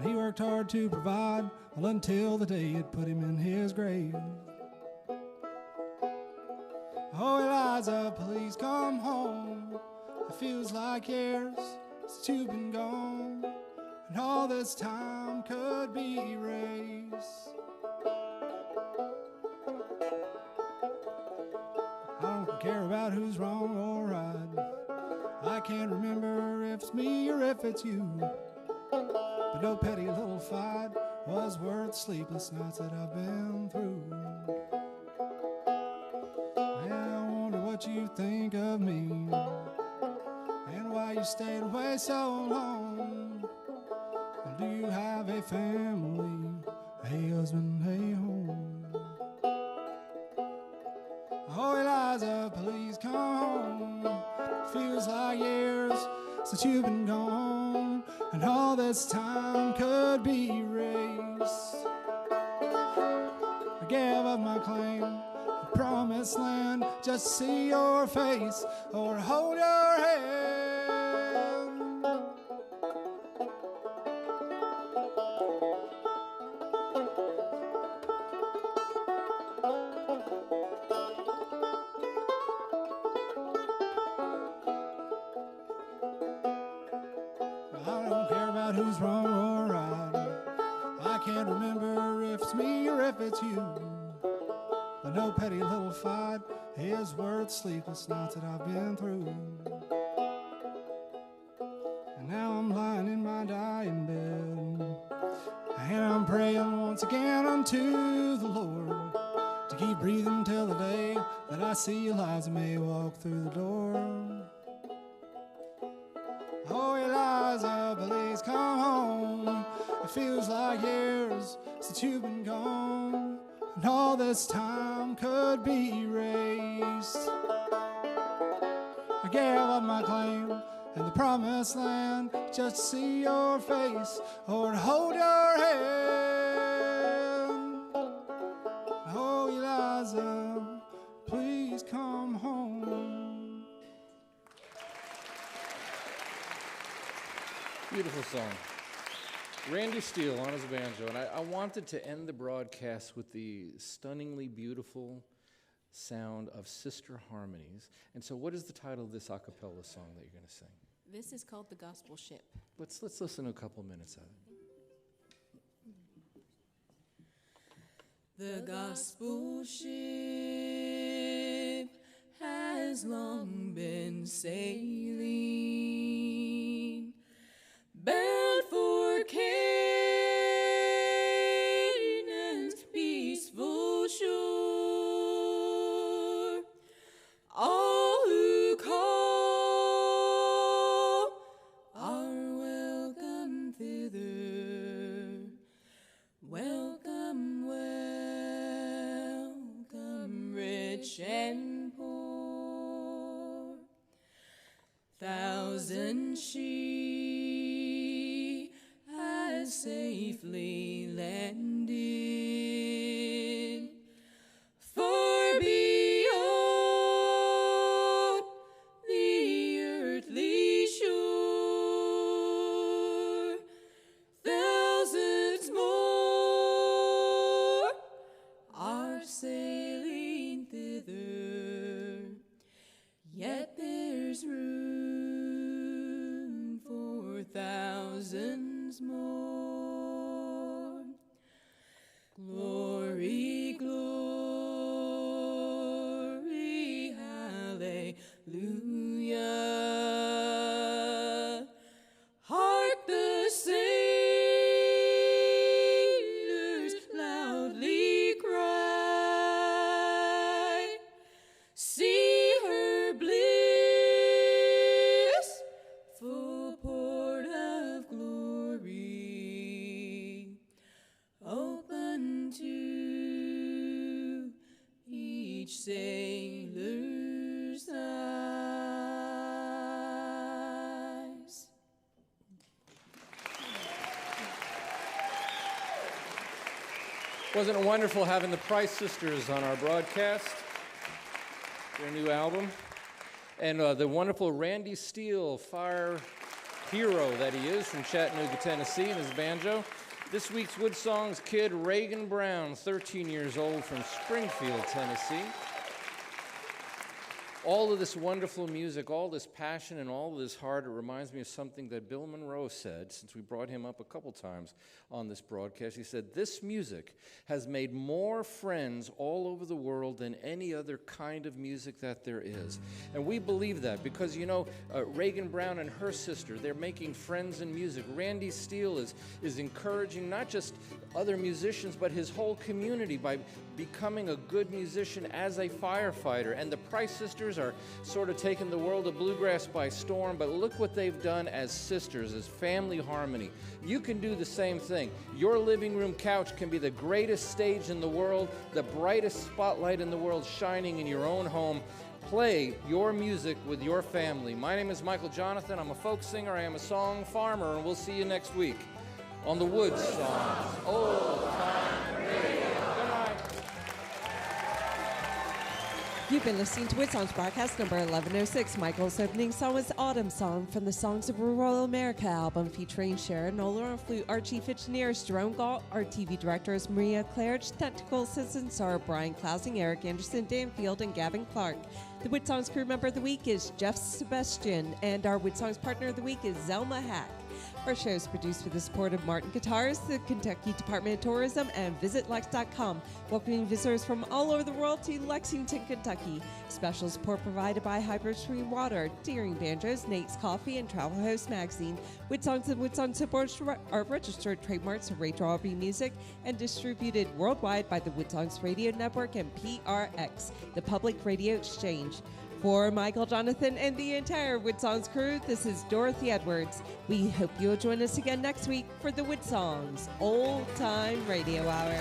He worked hard to provide, well, until the day it put him in his grave. Oh, Eliza, please come home. It feels like years since you've been gone, and all this time could be erased. I don't care about who's wrong or right. I can't remember if it's me or if it's you. But no petty little fight was worth sleepless nights that I've been through. I wonder what you think of me, and why you stayed away so long. Do you have a family, a husband, a home? Oh, Eliza, please come home. Feels like years since you've been gone, and all this time could be erased. I gave up my claim, the promised land, just to see your face or hold your hand. I don't care about who's wrong or right. I can't remember if it's me or if it's you. But no petty little fight is worth sleepless nights that I've been through. And now I'm lying in my dying bed, and I'm praying once again unto the Lord to keep breathing till the day that I see Eliza May walk through the door. Oh, Eliza, please come home. It feels like years since you've been gone, and all this time could be erased. I gave up my claim in the promised land just to see your face or to hold your hand. Oh, Eliza, please come home. Beautiful song. Randy Steele on his banjo, and I wanted to end the broadcast with the stunningly beautiful sound of sister harmonies. And so what is the title of this a cappella song that you're going to sing? This is called The Gospel Ship. Let's listen to a couple minutes of it. The gospel ship has long been sailing, bound for Canaan's peaceful shore. All who call are welcome thither. Welcome, welcome, rich and poor. Thousand she has safely landed far beyond the earthly shore. Thousands more are sailing thither, yet there's room for thousands more. Glory, glory, hallelujah. Hark the same each sailor's eyes. Wasn't it wonderful having the Price Sisters on our broadcast? Their new album. And the wonderful Randy Steele, fire hero that he is from Chattanooga, Tennessee, and his banjo. This week's WoodSongs kid, Reagan Brown, 13 years old, from Springfield, Tennessee. All of this wonderful music, all this passion, and all of this heart, it reminds me of something that Bill Monroe said, since we brought him up a couple times on this broadcast. He said, "This music has made more friends all over the world than any other kind of music that there is." And we believe that because, you know, Reagan Brown and her sister, they're making friends in music. Randy Steele is encouraging not just other musicians, but his whole community by becoming a good musician as a firefighter. And the Price Sisters are sort of taking the world of bluegrass by storm, but look what they've done as sisters, as family harmony. You can do the same thing. Your living room couch can be the greatest stage in the world, the brightest spotlight in the world shining in your own home. Play your music with your family. My name is Michael Jonathan. I'm a folk singer. I am a song farmer, and we'll see you next week on the WoodSongs Old Time Radio. Good night. You've been listening to WoodSongs broadcast number 1106. Michael's opening song was Autumn Song from the Songs of Rural America album, featuring Sharon Noller on flute. Our chief engineer is Jerome Galt. Our TV director is Maria Claridge. Technical assistants are Brian Klausing, Eric Anderson, Dan Field, and Gavin Clark. The WoodSongs crew member of the week is Jeff Sebastian, and our WoodSongs partner of the week is Zelma Hack. Our show is produced with the support of Martin Guitars, the Kentucky Department of Tourism, and VisitLex.com, welcoming visitors from all over the world to Lexington, Kentucky. Special support provided by Hyperstream Water, Deering Banjos, Nate's Coffee, and Travel Host Magazine. WoodSongs and WoodSongs supporters are registered trademarks of Rachel Albee Music and distributed worldwide by the WoodSongs Radio Network and PRX, the Public Radio Exchange. For Michael Jonathan and the entire WoodSongs crew, this is Dorothy Edwards. We hope you'll join us again next week for the WoodSongs Old Time Radio Hour.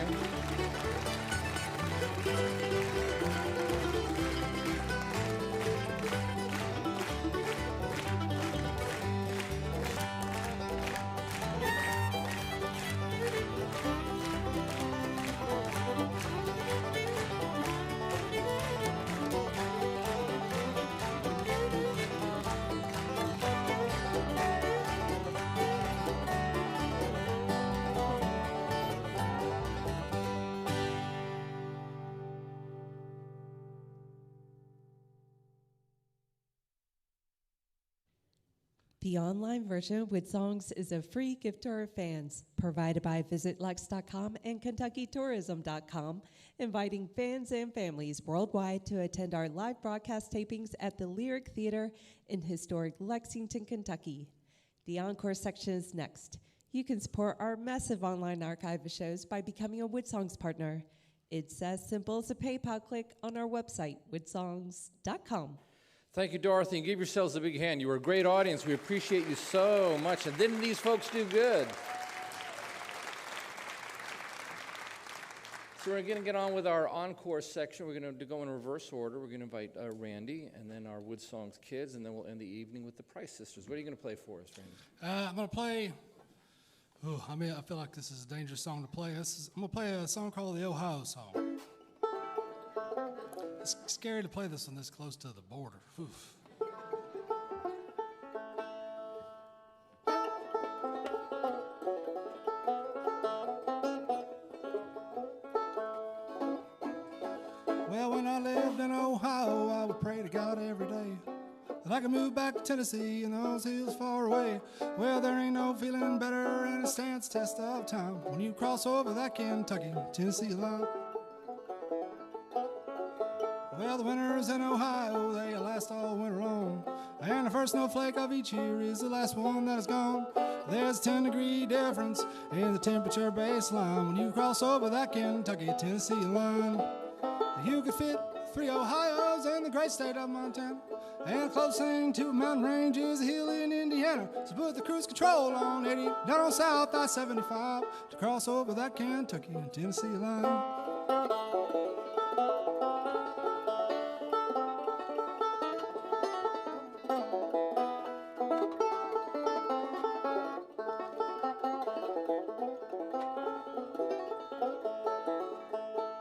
The online version of WoodSongs is a free gift to our fans, provided by VisitLex.com and KentuckyTourism.com, inviting fans and families worldwide to attend our live broadcast tapings at the Lyric Theater in historic Lexington, Kentucky. The encore section is next. You can support our massive online archive of shows by becoming a WoodSongs partner. It's as simple as a PayPal click on our website, woodsongs.com. Thank you, Dorothy, and give yourselves a big hand. You were a great audience. We appreciate you so much. And didn't these folks do good? So we're going to get on with our encore section. We're going to go in reverse order. We're going to invite Randy and then our WoodSongs kids, and then we'll end the evening with the Price Sisters. What are you going to play for us, Randy? I'm going to play, I feel like this is a dangerous song to play. I'm going to play a song called the Ohio Song. It's scary to play this one this close to the border. Oof. Well, when I lived in Ohio, I would pray to God every day that I could move back to Tennessee and those hills far away. Well, there ain't no feeling better, and it stands test of time when you cross over that Kentucky-Tennessee line. Well, the winters in Ohio, they last all winter long, and the first snowflake of each year is the last one that is gone. There's a 10-degree difference in the temperature baseline when you cross over that Kentucky-Tennessee line. You could fit 3 Ohios in the great state of Montana, and the closest thing to a mountain range is a hill in Indiana. So put the cruise control on 80 down on South I-75 to cross over that Kentucky-Tennessee line.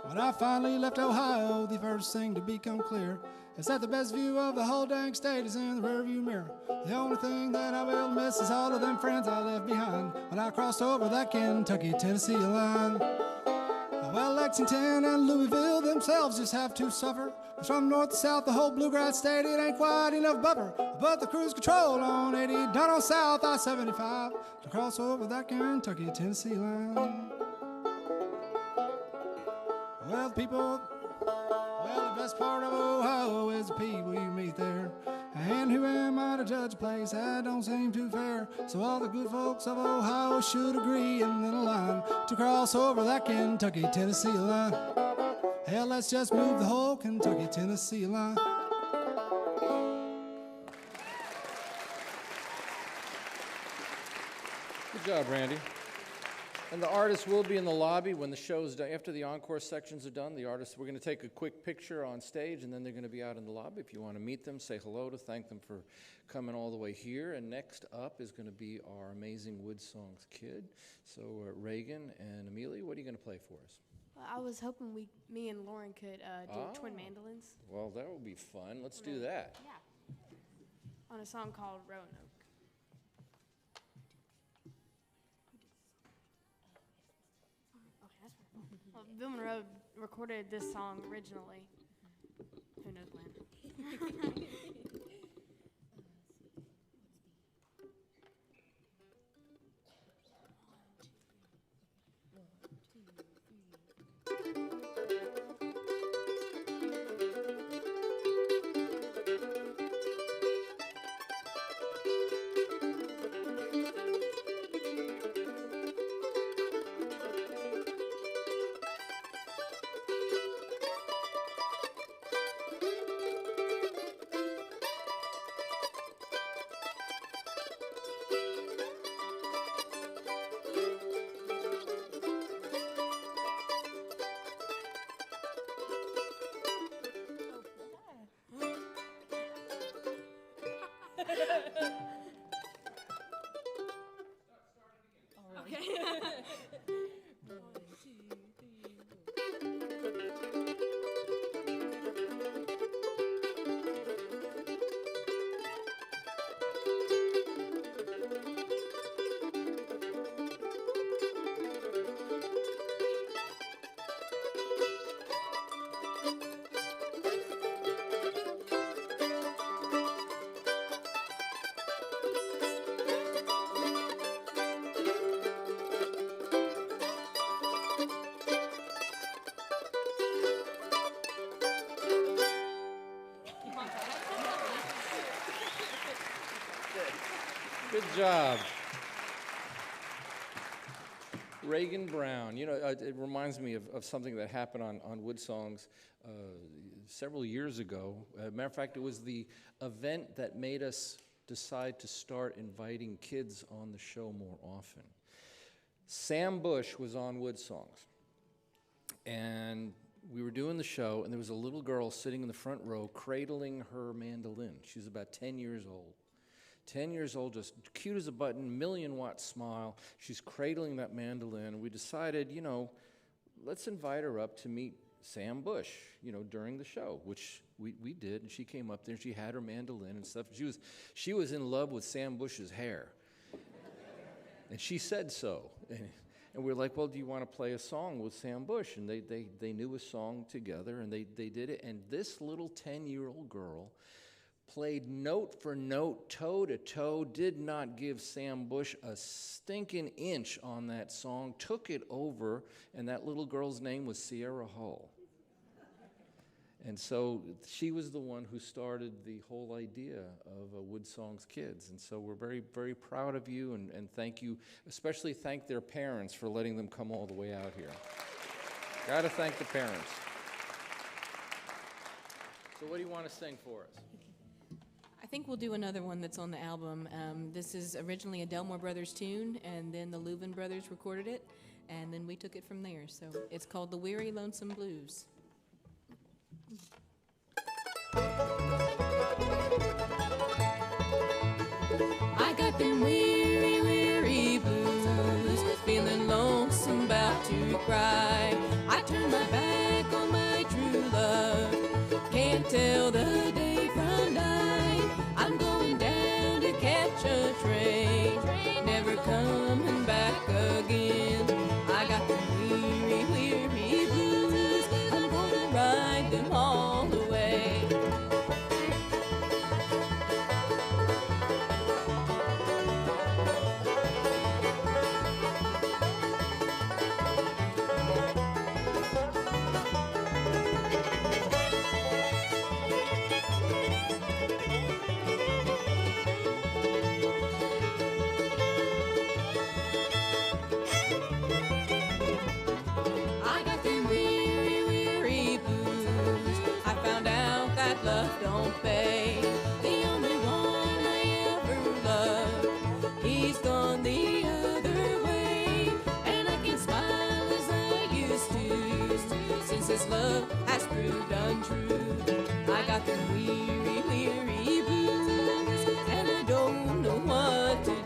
When I finally left Ohio, the first thing to become clear is that the best view of the whole dang state is in the rearview mirror. The only thing that I will miss is all of them friends I left behind when I crossed over that Kentucky-Tennessee line. Well, Lexington and Louisville themselves just have to suffer. From north to south, the whole bluegrass state, it ain't quite enough buffer. But the cruise control on 80 done on South I-75 to cross over that Kentucky-Tennessee line. Well, the best part of Ohio is the people you meet there. And who am I to judge a place that don't seem too fair? So all the good folks of Ohio should agree and then align to cross over that Kentucky-Tennessee line. Hell, let's just move the whole Kentucky-Tennessee line. Good job, Randy. And the artists will be in the lobby when the show's done. After the encore sections are done, the artists, we're going to take a quick picture on stage, and then they're going to be out in the lobby. If you want to meet them, say hello to thank them for coming all the way here. And next up is going to be our amazing WoodSongs kid. So Reagan and Amelia, what are you going to play for us? Well, I was hoping me and Lauren could do twin mandolins. Well, that will be fun. Let's do that. Yeah. On a song called Roanoke. Well, Bill Monroe recorded this song originally. Who knows when? Good job. Reagan Brown. You know, it reminds me of something that happened on WoodSongs several years ago. Matter of fact, it was the event that made us decide to start inviting kids on the show more often. Sam Bush was on WoodSongs, and we were doing the show, and there was a little girl sitting in the front row cradling her mandolin. She was about 10 years old. 10 years old, just cute as a button, million-watt smile. She's cradling that mandolin. We decided, you know, let's invite her up to meet Sam Bush, you know, during the show, which we did. And she came up there, and she had her mandolin and stuff. She was in love with Sam Bush's hair. And she said so. And we were like, well, do you want to play a song with Sam Bush? And they knew a song together, and they did it. And this little 10-year-old girl played note for note, toe to toe, did not give Sam Bush a stinking inch on that song, took it over, and that little girl's name was Sierra Hull. And so she was the one who started the whole idea of WoodSongs Kids. And so we're very, very proud of you, and thank you, especially thank their parents for letting them come all the way out here. Got to thank the parents. So what do you want to sing for us? I think we'll do another one that's on the album. This is originally a Delmore Brothers tune, and then the Louvin Brothers recorded it, and then we took it from there. So it's called The Weary Lonesome Blues. I got them weary, weary blues, feeling lonesome, about to cry. I turn my back ride them all away. I got them weary, weary blues. I found out that love don't pay. The only one I ever loved, he's gone the other way. And I can smile as I used to, since this love has proved untrue. I got them weary, weary blues, and I don't know what to do.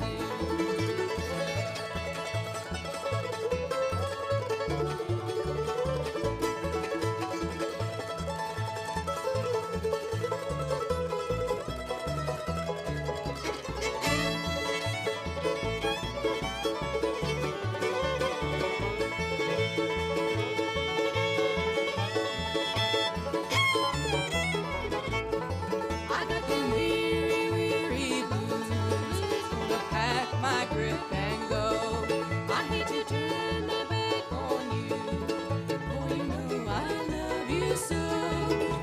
I got them weary, weary blues. Gonna pack my grip and go. I hate to turn my back on you. Boy, you know I love you so.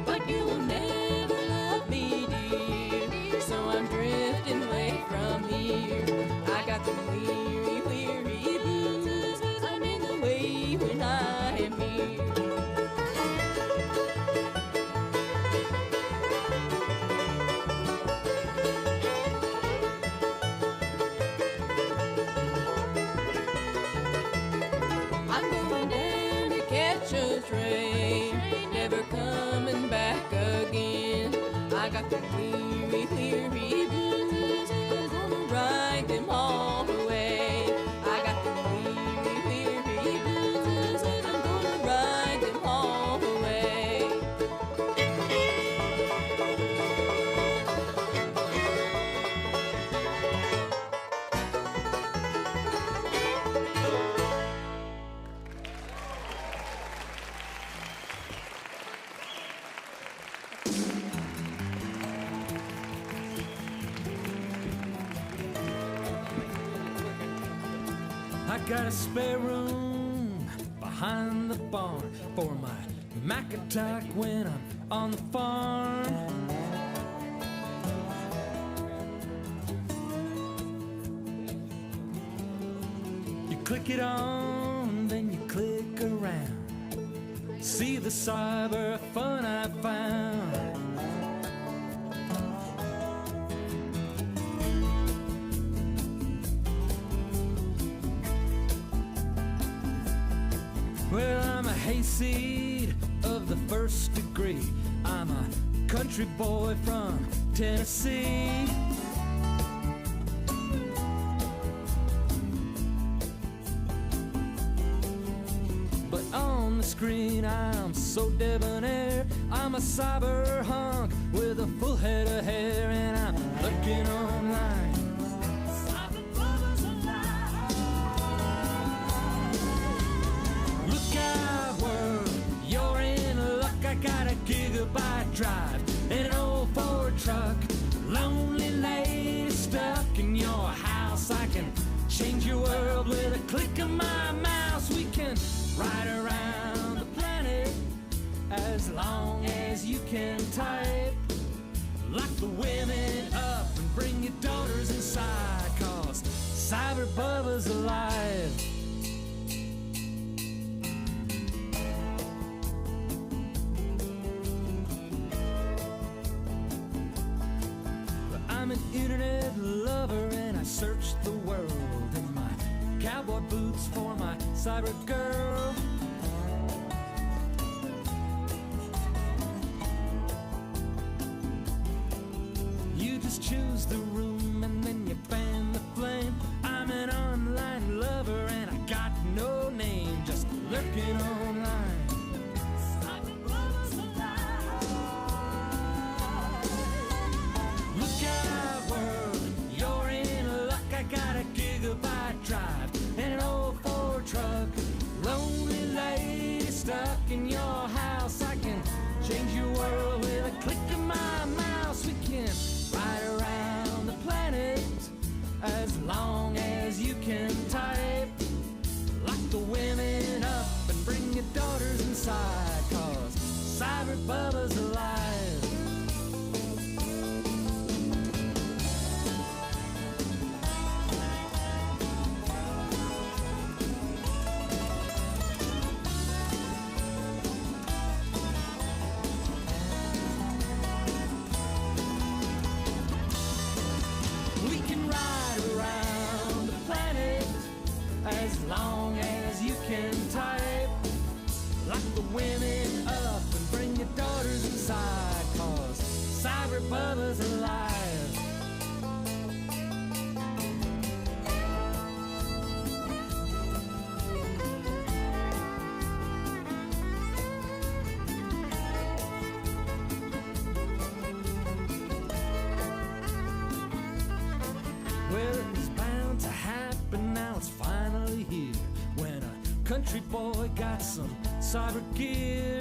But you will never love me, dear. So I'm drifting away from here. I got them weary, weary blues. I'm in the way when I am here. I'm going down to catch a train, never coming back again. I got the weary, weary blues. I'm gonna ride them all away. I got the weary, weary blues. I'm gonna ride them all away. I got a spare room behind the barn for my Mac attack when I'm on the farm. You click it on, then you click around. See the cyber fun I found. Well, I'm a hayseed of the first degree. I'm a country boy from Tennessee. But on the screen I'm so debonair. I'm a cyber hunk with a full head of hair, and I'm looking online. Look out, world, you're in luck. I got a gigabyte drive and an old Ford truck. Lonely lady stuck in your house. I can change your world with a click of my mouse. We can ride around the planet as long as you can type. Lock the women up and bring your daughters inside, 'cause Cyber Bubba's alive. I'm an internet lover and I search the world in my cowboy boots for my cyber girl. You just choose the room and then you fan the flame. I'm an online lover and I got no name, just lurking online. Look out, world, you're in luck. I got a gigabyte drive and an old Ford truck. Lonely Cyber Bubba's alive. We can ride around the planet as long as you can type. Lock the women up and bring your daughters inside, 'cause Cyber Bubba's alive. Well, it was bound to happen, now it's finally here. When a country boy got some cyber gear